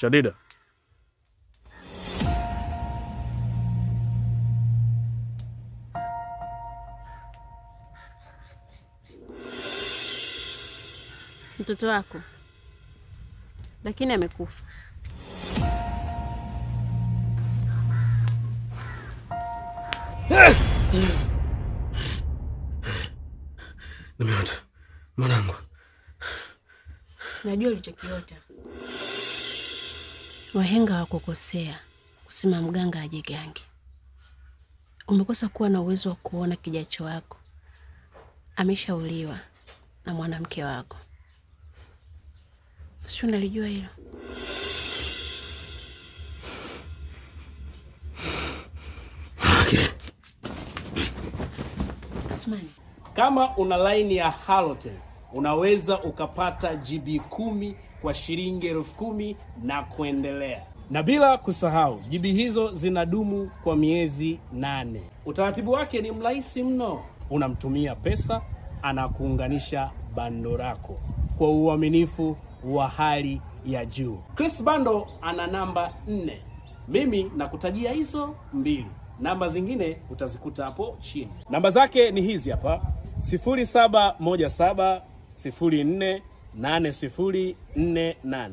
Shadida. Mtoto wako. Lakini amekufa. Nimeota. Mwanangu. Najua ulichokiota. Wahenga wakukosea kusema mganga ajigange. Umekosa kuwa na uwezo wa kuona kijacho wako. Ameshauliwa na mwanamke wako. Sio, unalijua hilo? Okay. Asmani. Kama una line ya Halotel, unaweza ukapata GB 10 kwa shilingi 10,000 na kuendelea. Na bila kusahau, GB hizo zinadumu kwa miezi 8. Utaratibu wake ni mrahisi mno. Unamtumia pesa, anakuunganisha bando lako kwa uaminifu wa hali ya juu. Chris Bando ana namba 4. Mimi nakutajia hizo 2. Namba zingine utazikuta hapo chini. Namba zake ni hizi hapa: 0717 04 8048.